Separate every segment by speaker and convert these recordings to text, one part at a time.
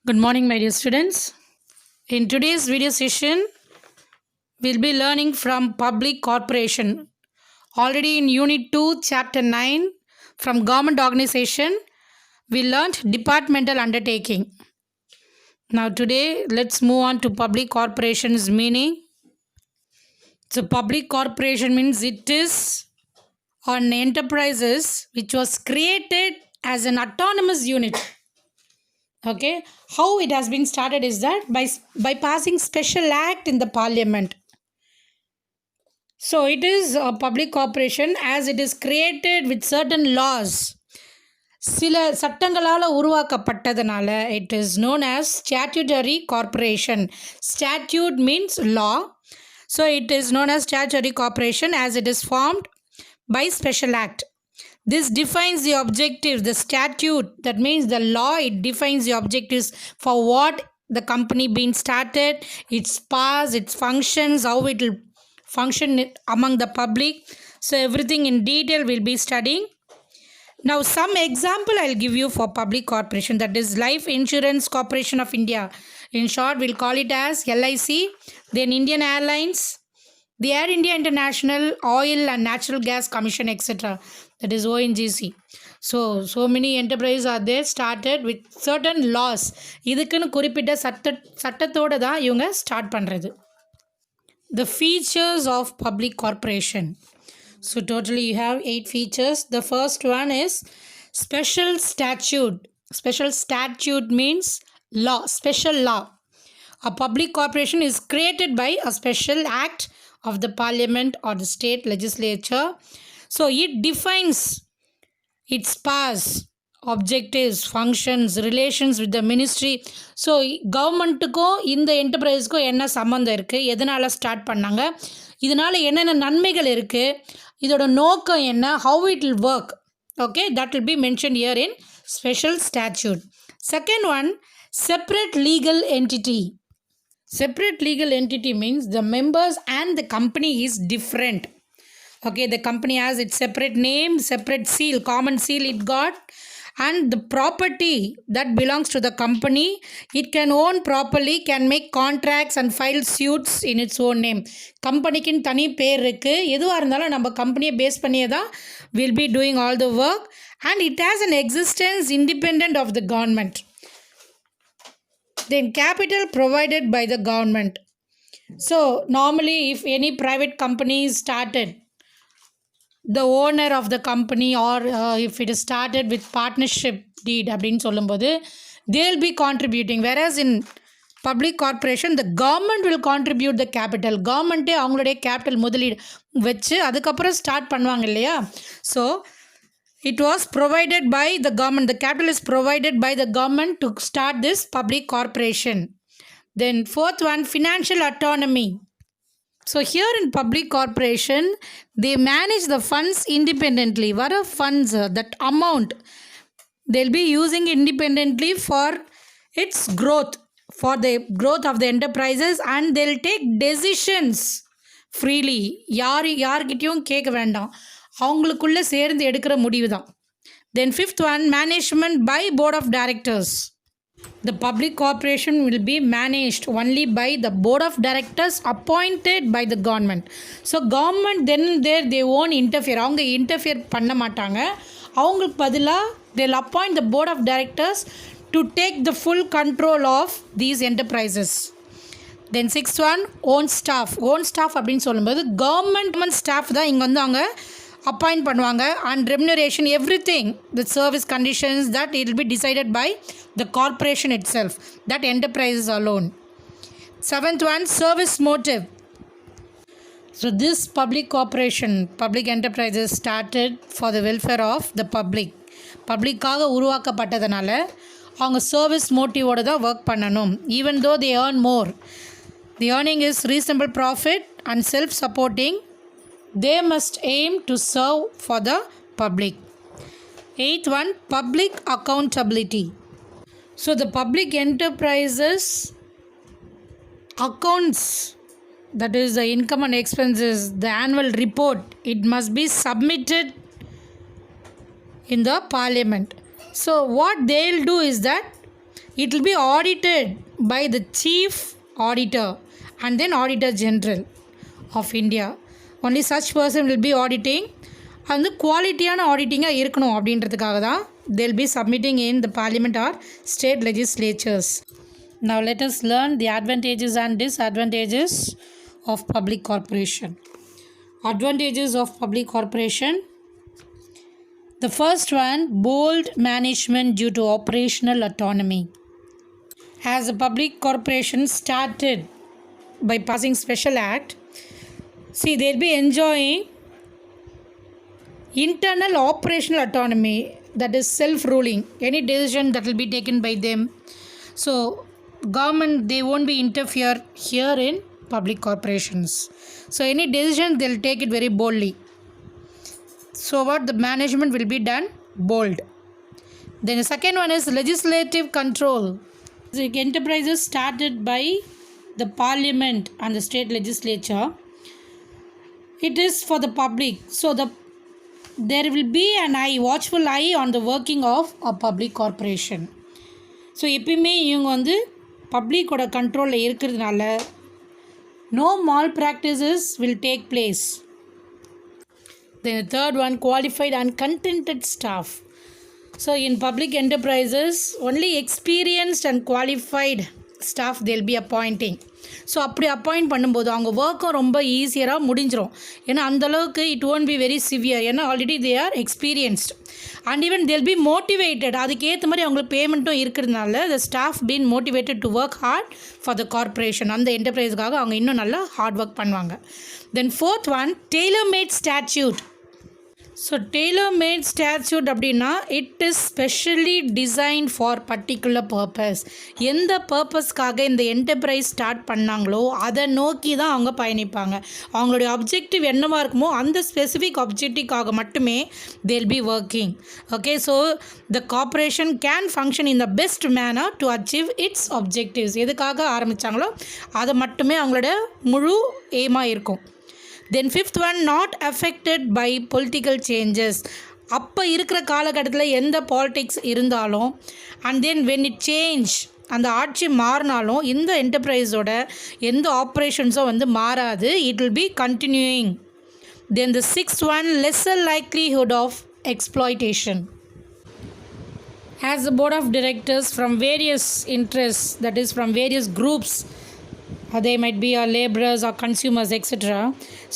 Speaker 1: Good morning, my dear students. In today's video session, we'll be learning from public corporation. Already in Unit 2, Chapter 9, from government organization, we learned departmental undertaking. Now today, let's move on to public corporation's meaning. So public corporation means it is an enterprises which was created as an autonomous unit. Okay, how it has been started is that by passing special act in the parliament. So it is a public corporation as it is created with certain laws. சில சட்டங்களால் உருவாக்கப்பட்டதுனால it is known as statutory corporation. Statute means law. So it is known as statutory corporation as it is formed by special act. This defines the objectives, the statute, that means the law, it defines the objectives for what the company being started, its past, its functions, how it will function among the public. So everything in detail we'll be studying. Now some example I'll give you for public corporation, that is Life Insurance Corporation of India. In short, we'll call it as LIC, then Indian Airlines, the Air India International Oil and Natural Gas Commission, etc. That is ONGC. So many enterprises are there started with certain laws. இதுக்குன்னு குறிப்பிட்ட சட்டத்தோட தான் இவங்க start பண்ணுறது. The features of public corporation. So totally you have 8 features. The first one is special statute. Special statute means law, special law. A public corporation is created by a special act of the parliament or the state legislature. So it defines its powers, objectives, functions, relations with the ministry. So கவர்மெண்ட்டுக்கும் இந்த என்டர்பிரைஸ்க்கும் என்ன சம்மந்தம் இருக்குது, எதனால் start பண்ணாங்க, இதனால் என்னென்ன நன்மைகள் இருக்குது, இதோட நோக்கம் என்ன, how it will work. Okay, that will be mentioned here in special statute. Second one, separate legal entity. Separate legal entity means the members and the company is different. Okay, the company has its separate name, separate seal, common seal it got, and the property that belongs to the company, it can own properly, can make contracts and file suits in its own name. கம்பெனிக்குன்னு தனி பேர் இருக்குது. எதுவாக இருந்தாலும் நம்ம கம்பெனியை base பண்ணியே தான் will be doing all the work, and it has an existence independent of the government. Then capital provided by the government. So normally if any private company is started, the owner of the company or if it is started with partnership deed அப்படின்னு சொல்லும்போது they'll be contributing, whereas in public corporation the government will contribute the capital. கவர்மெண்ட்டே அவங்களுடைய capital முதலீடு வச்சு அதுக்கப்புறம் start பண்ணுவாங்க இல்லையா. So it was provided by the government, the capital is provided by the government to start this public corporation. Then fourth one, financial autonomy. So here in public corporation, they manage the funds independently. What are funds? That amount they'll be using independently for its growth, for the growth of the enterprises, and they'll take decisions freely. யார்கிட்டையும் கேட்க வேண்டாம், அவங்களுக்குள்ளே சேர்ந்து எடுக்கிற முடிவு தான். Then fifth one, management by board of directors. The public corporation will be managed only by the board of directors appointed by the government. So government then there they won't interfere. அவங்க interfere பண்ண மாட்டாங்க. அவங்களுக்கு பதிலாக they'll appoint the board of directors to take the full control of these enterprises. Then sixth one, own staff. Own staff அப்படின்னு சொல்லும்போது government staff தான் இங்கே வந்து அவங்க அப்பாயிண்ட் பண்ணுவாங்க, and remuneration, everything, the service conditions, that it will be decided by the corporation itself, that enterprises alone. Seventh one, service motive. So this public corporation, public enterprises started for the welfare of the public. பப்ளிக்காக உருவாக்கப்பட்டதுனால அவங்க service மோட்டிவோடு தான் work பண்ணணும். even though they earn more, the earning is reasonable profit and self-supporting, they must aim to serve for the public. Eighth one, public accountability. So the public enterprises accounts, that is the income and expenses, the annual report, it must be submitted in the parliament. So what they'll do is that It will be audited by the chief auditor and then auditor general of India. Only such person will be auditing. அந்த குவாலிட்டியான ஆடிட்டிங்காக இருக்கணும் அப்படின்றதுக்காக தான் they'll be submitting in the parliament or state legislatures. Now let us learn the advantages and disadvantages of public corporation. Advantages of public corporation. The first one, bold management due to operational autonomy. As a public corporation started by passing special act, see, they'll be enjoying internal operational autonomy, that is self-ruling. Any decision that will be taken by them. So government, they won't be interfere here in public corporations. So any decision, they'll take it very boldly. So what the management will be done? Bold. Then the second one is legislative control. The enterprises started by the parliament and the state legislature. It is for the public. So there will be an watchful eye on the working of a public corporation. So எப்பயுமே இவங்க வந்து பப்ளிக்கோட கண்ட்ரோலில் இருக்கிறதுனால no malpractices will take place. Then the third one, qualified and contented staff. So in public enterprises, only experienced and qualified staff they'll be appointing. So அப்படி appoint பண்ணும்போது அவங்க ஒர்க்கும் ரொம்ப ஈஸியராக முடிஞ்சிடும். ஏன்னா அந்தளவுக்கு it won't be very severe. ஏன்னா already they are experienced and even they'll be motivated. அதுக்கேற்ற மாதிரி அவங்களுக்கு பேமெண்ட்டும் இருக்கிறதுனால the staff been motivated to work hard for the corporation. அந்த என்டர்பிரைஸுக்காக அவங்க இன்னும் நல்லா ஹார்ட் ஒர்க் பண்ணுவாங்க. Then fourth one, tailor made statute. So tailor made statute அப்படின்னா it is specially design for particular purpose. எந்த பர்பஸ்க்காக இந்த என்டர்பிரைஸ் ஸ்டார்ட் பண்ணாங்களோ அதை நோக்கி தான் அவங்க பயணிப்பாங்க. அவங்களுடைய அப்ஜெக்டிவ் என்னவாக இருக்குமோ அந்த ஸ்பெசிஃபிக் அப்ஜெக்டிவ்காக மட்டுமே they'll be working. Okay, so the corporation can function in the best manner to achieve its objectives. எதுக்காக ஆரம்பித்தாங்களோ அதை மட்டுமே அவங்களோட முழு எய்மாக இருக்கும். Then fifth one, not affected by political changes. அப்போ இருக்கிற காலகட்டத்தில் எந்த பாலிடிக்ஸ் இருந்தாலும் and then when it change, அந்த ஆட்சி மாறினாலும் இந்த என்டர்பிரைஸோட எந்த ஆப்ரேஷன்ஸும் வந்து மாறாது. It will be continuing. Then the sixth one, lesser likelihood of exploitation. As the board of directors from various interests, that is from various groups, they might be our laborers or consumers, etc.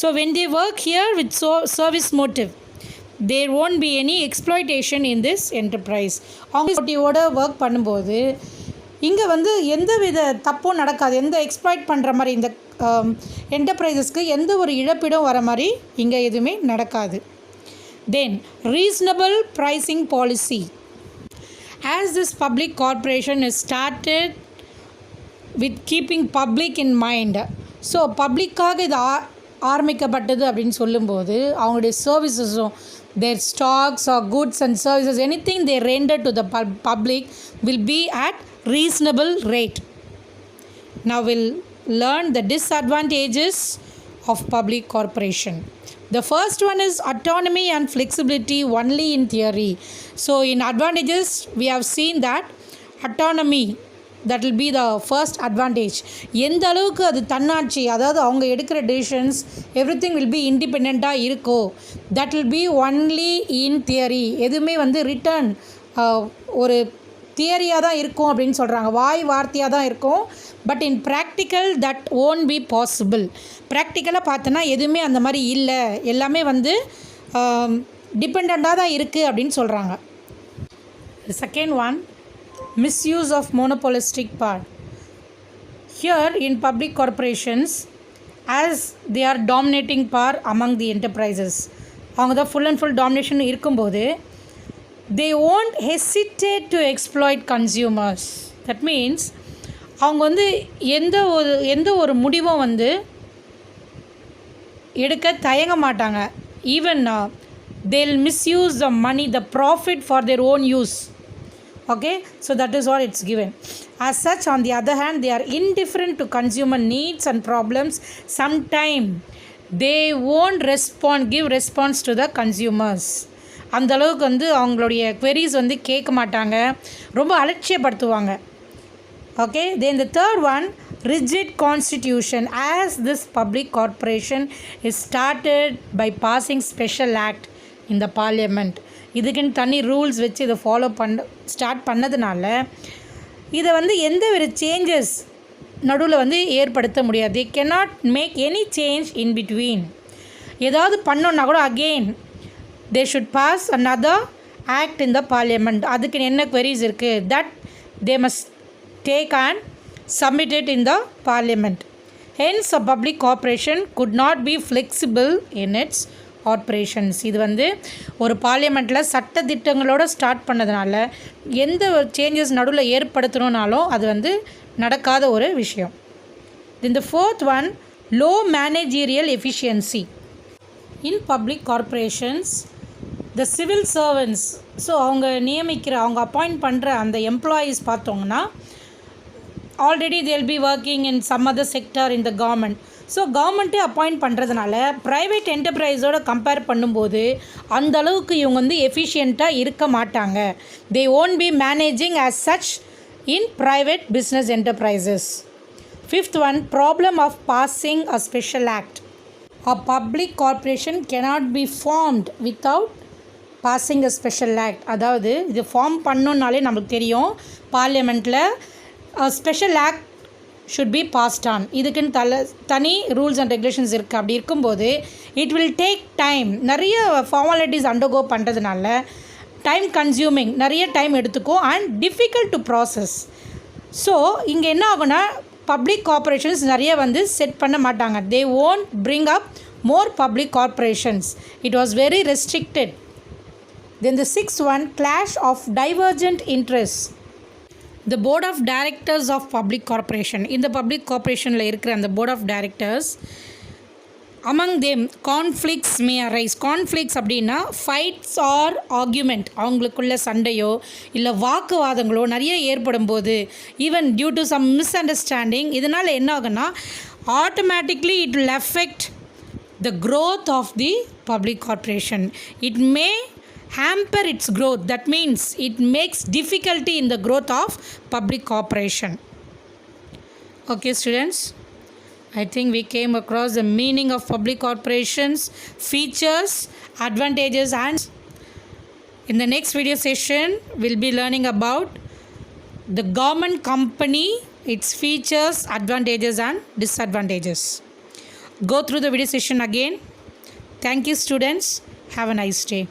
Speaker 1: So when they work here with service motive, there won't be any exploitation in this enterprise. அவங்க மோட்டிவோட work பண்ணும்போது இங்கே வந்து எந்த வித தப்பும் நடக்காது. எந்த exploit பண்ணுற மாதிரி இந்த என்டர்பிரைசஸ்க்கு எந்த ஒரு இழப்பீடும் வர மாதிரி இங்கே எதுவுமே நடக்காது. Then reasonable pricing policy. As this public corporation is started with keeping public in mind. So பப்ளிக்காக இது ஆரம்பிக்கப்பட்டது அப்படின்னு சொல்லும்போது அவங்களுடைய சர்வீசஸும் their stocks or goods and services, anything they render to the public will be at reasonable rate. Now we'll learn the disadvantages of public corporation. The first one is autonomy and flexibility only in theory. So in advantages we have seen that autonomy, that will be the first advantage. எந்த அளவுக்கு அது தன்னாட்சி, அதாவது அவங்க எடுக்கிற decisions everything will be இண்டிபெண்ட்டாக இருக்கோ, that will be only in theory. எதுவுமே வந்து ரிட்டர்ன் ஒரு தியரியாக தான் இருக்கும் அப்படின்னு சொல்கிறாங்க, வாய் வார்த்தையாக தான் இருக்கும். But in practical that won't be possible. ப்ராக்டிக்கலாக பார்த்தோன்னா எதுவுமே அந்த மாதிரி இல்லை, எல்லாமே வந்து டிபெண்ட்டாக தான் இருக்குது அப்படின்னு சொல்கிறாங்க. Second one, misuse of monopolistic power. Here in public corporations, as they are dominating power among the enterprises, அவங்க தான் ஃபுல் அண்ட் ஃபுல் டாமினேஷன் இருக்கும்போது they won't hesitate to exploit consumers. That means அவங்க வந்து எந்த ஒரு முடிவும் வந்து எடுக்க தயங்க மாட்டாங்க. Even they'll misuse the money, the profit for their own use. Okay, so that is what it's given. As such, on the other hand, they are indifferent to consumer needs and problems. Sometimes they won't give response to the consumers. அந்த அளவுக்கு வந்து அவங்களுடைய queries வந்து கேட்க மாட்டாங்க, ரொம்ப அலட்சியப்படுத்துவாங்க. Okay, then the third one, rigid constitution. As this public corporation is started by passing special act in the parliament, இதுக்குன்னு தனி ரூல்ஸ் வச்சு இதை ஃபாலோ ஸ்டார்ட் பண்ணதுனால இதை எந்த ஒரு சேஞ்சஸ் நடுவில் ஏற்படுத்த முடியாது. they cannot make any change in between. ஏதாவது பண்ணோன்னா கூட again they should pass another act in the parliament. அதுக்கு என்ன queries இருக்குது, that they must take and submit it in the parliament. Hence a public corporation could not be flexible in its operations. இது ஒரு பார்லிமெண்ட்டில் சட்ட திட்டங்களோடு start பண்ணதுனால எந்த ஒரு சேஞ்சஸ் நடுவில் ஏற்படுத்தணுன்னாலும் அது நடக்காத ஒரு விஷயம். Then the fourth one, low managerial efficiency. In public corporations, the civil servants, so அவங்க அவங்க அப்பாயிண்ட் பண்ணுற அந்த எம்ப்ளாயீஸ் பார்த்தோங்கன்னா already they'll be working in some other sector in the government. So கவர்மெண்ட்டே அப்பாயிண்ட் பண்ணுறதுனால ப்ரைவேட் என்டர்பிரைஸோடு கம்பேர் பண்ணும்போது அந்த அளவுக்கு இவங்க எஃபிஷியண்ட்டாக இருக்க மாட்டாங்க. they won't be managing as such in private business enterprises. Fifth one, problem of passing a special act. A public corporation cannot be formed without passing a special act. அதாவது இது form பண்ணோன்னாலே நமக்கு தெரியும், பார்லிமெண்ட்டில் special act should be passed on. இதுக்குன்னு தனி rules and regulations இருக்குது. அப்படி இருக்கும்போது இட் வில் டேக் டைம். நிறைய ஃபார்மாலிட்டிஸ் அண்டர்கோ பண்ணுறதுனால டைம் கன்சியூமிங், நிறைய டைம் எடுத்துக்கும் and difficult to process. So இங்கே என்ன ஆகுனா பப்ளிக் கார்பரேஷன்ஸ் நிறைய செட் பண்ண மாட்டாங்க. They won't bring up more public corporations. It was very restricted. Then the sixth one, clash of divergent interest. The board of directors of public corporation, இந்த public corporationல இருக்கிற அந்த board of directors, among them conflicts may arise. conflicts அப்படின்னா fights or argument, அவங்களுக்குள்ள சண்டையோ இல்லை வாக்குவாதங்களோ நிறைய ஏற்படும் போது, even due to some misunderstanding, இதனால் என்ன ஆகுனா automatically it will affect the growth of the public corporation. It may hamper its growth. That means it makes difficulty in the growth of public corporation. Okay students, I think we came across the meaning of public corporations, features, advantages, and in the next video session we'll be learning about the government company, its features, advantages and disadvantages. Go through the video session again. Thank you students. Have a nice day.